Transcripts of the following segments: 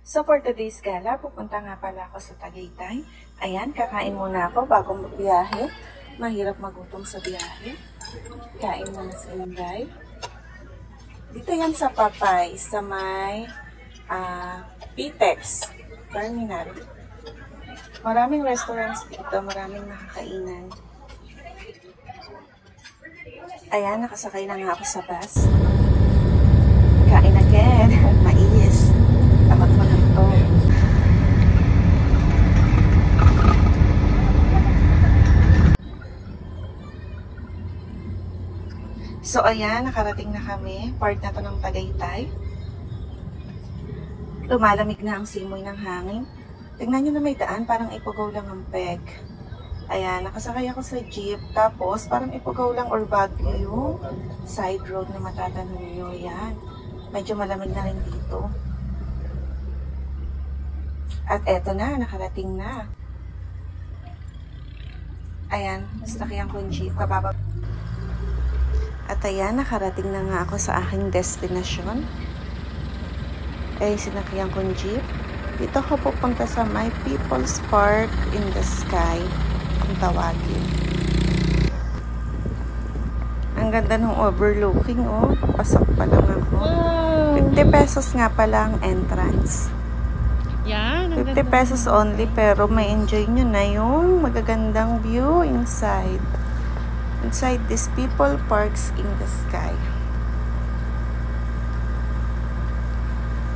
So for today's gala, pupunta nga pala ako sa Tagaytay. Ayan, kakain muna ako bago magbiyahe. Mahirap magutom sa biyahe. Kain muna sa Inday. Dito yan sa Papay, sa may Pitex Terminal. Maraming restaurants dito, maraming nakakainan. Ayan, nakasakay na nga ako sa bus. Kain again. Mais. Takot mo lang to. So, ayan, nakarating na kami. Part na to ng Tagaytay. Lumalamig na ang simoy ng hangin. Tingnan nyo na may daan, parang ipugaw lang ang peg. Ayan, nakasakay ako sa jeep. Tapos, parang ipugaw lang or Baguio yung side road na matatanong nyo. Ayan. Medyo malamig na rin dito. At eto na, nakarating na. Ayan, nasakyan ko yung jeep. Kababa. At ayan, nakarating na nga ako sa aking destination. Ay, sinakyan ko yung jeep. Dito ako pupunta sa My People's Park in the Sky. Kung tawagin. Ang ganda ng overlooking, oh. Pasok pa lang ako. Wow. 50 pesos nga pala ang entrance. Yan. 50 pesos only, pero may enjoy nyo na yung magagandang view inside. Inside this People Parks in the Sky.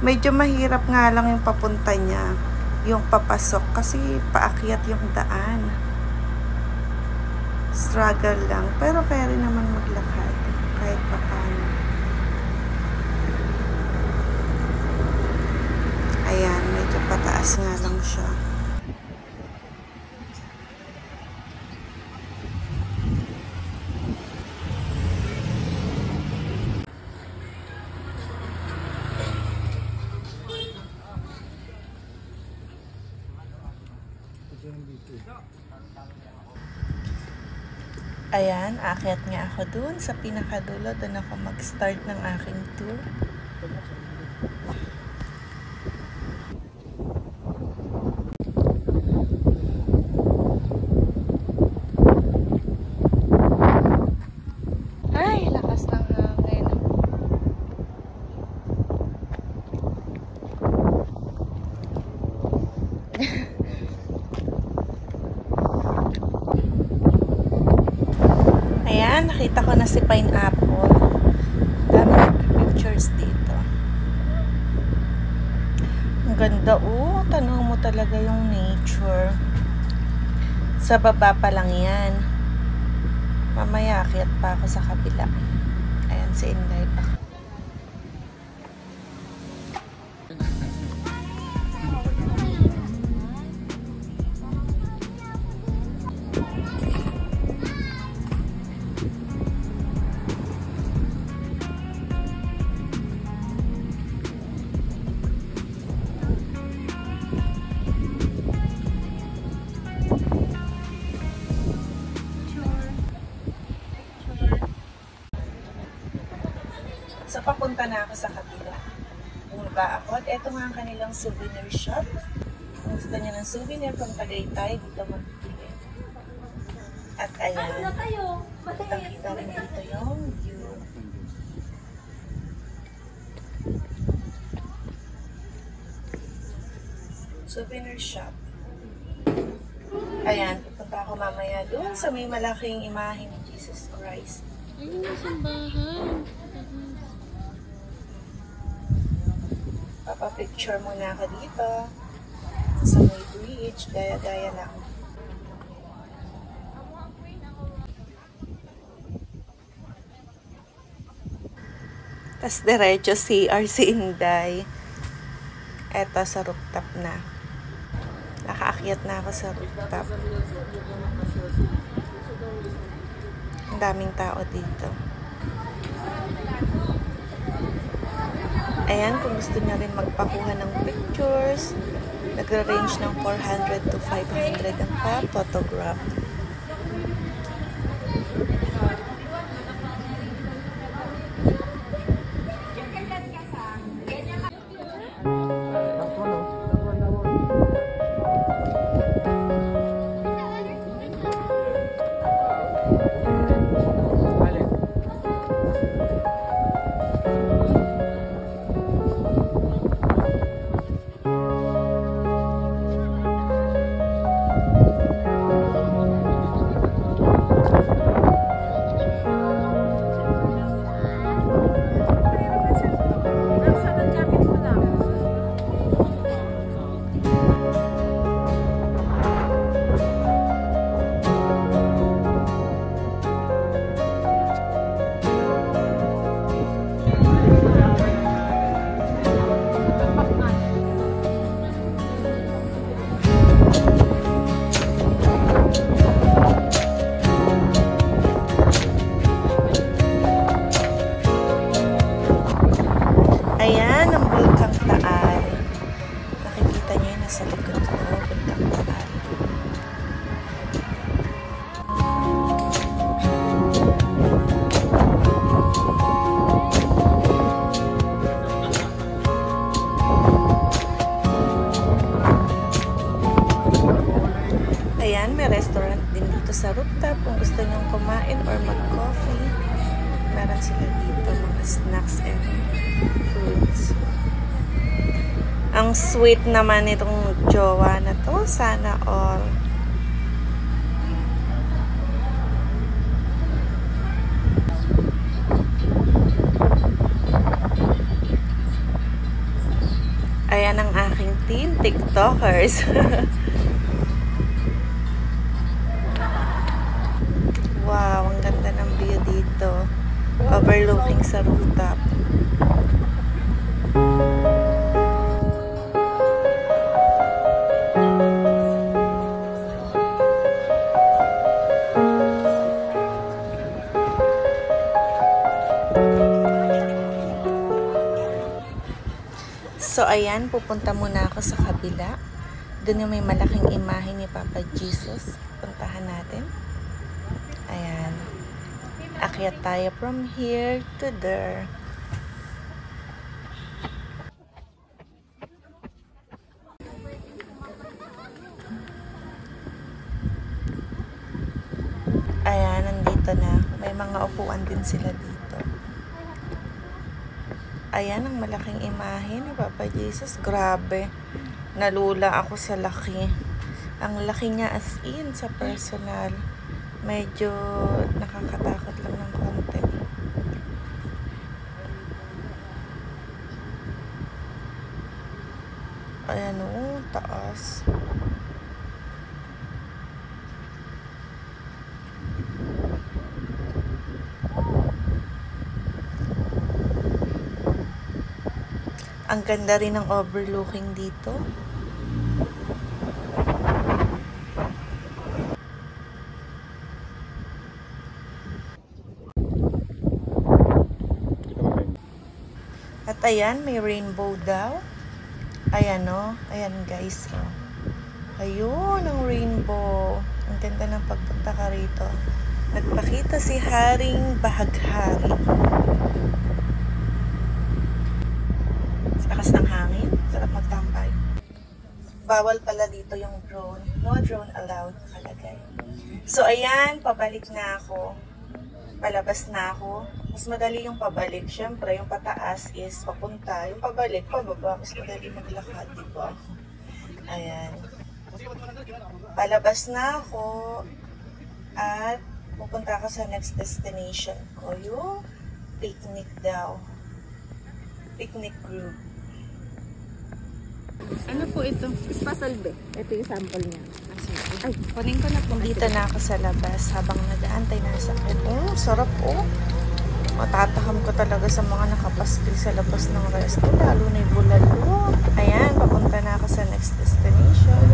Medyo mahirap nga lang yung papunta niya. Yung papasok kasi paakyat yung daan. Struggle lang. Pero kaya rin naman maglakad. Kahit pa paano. Ayan, medyo pataas nga lang siya. Ayan, aakyat nga ako dun sa pinakadulo. Doon ako mag-start ng aking tour. Ay, lakas ng hangin. Ayan, nakita ko na si Pineapple. Dami pictures dito. Ang ganda, oh. Tanong mo talaga yung nature. Sa baba pa lang yan. Mamaya, akyat pa ako sa kabila. Ayan, si Inday pa. So, papunta na ako sa kabila. Bumaba ako. At eto nga ang kanilang souvenir shop. Kung gusto niya ng souvenir from Tagaytay, dito magpili. At ayan. Kitang-kita rin dito yung view. Souvenir shop. Ayan. Pupunta ako mamaya doon sa may malaking imahe ni Jesus Christ. Ayun, simbahan. Papapicture muna ako dito sa may bridge, gaya-gaya lang. Tas diretso CR si Inday. Eto sa rooftop na. Nakaakyat na ako sa rooftop. Ang daming tao dito. Ayan, kung gusto niya rin magpakuha ng pictures, nag-range ng 400 to 500 ang pa-photograph. snacks and fruits. Ang sweet naman itong jowa na to. Sana all. Ayan ang aking team, TikTokers. Wow, ang ganda ng view dito. Overlooking sa rooftop. So, ayan, pupunta muna ako sa kabila. Doon yung may malaking imahe ni Papa Jesus. Puntahan natin. Ayan. Akyat tayo from here to there. Ayan, nandito na. May mga upuan din sila dito. Ayan, ang malaking imahe ni Papa Jesus. Grabe. Nalula ako sa laki. Ang laki niya as in sa personal. Medyo nakakatakot lang ng konti. Ayan o, taas. Ang ganda rin ng overlooking dito. At ayan, may rainbow daw. Ayan o. Ayan guys. Oh. Ayun, ang rainbow. Ang ganda ng pagpunta ka rito. Nagpakita si Haring Bahaghari. Lakas ng hangin. Sarap magtambay. Bawal pala dito yung drone. No drone allowed nakalagay. So ayan, pabalik na ako. Palabas na ako. Mas madali yung pabalik. Siyempre, yung pataas is papunta. Yung pabalik, pababa. Mas madali maglakad, diba? Ayan. Palabas na ako. At pupunta ako sa next destination ko. Yung picnic daw. Picnic group. Ano po ito? Pasalbe. Ito yung sample niya. Ay, kunin ko na po. Dito na ako sa labas habang nag-aantay na sa akin. Sarap oh. Matatakam ko talaga sa mga nakapaskil sa labas ng resto. Lalo na yung bulalo. Ayan, papunta na ako sa next destination.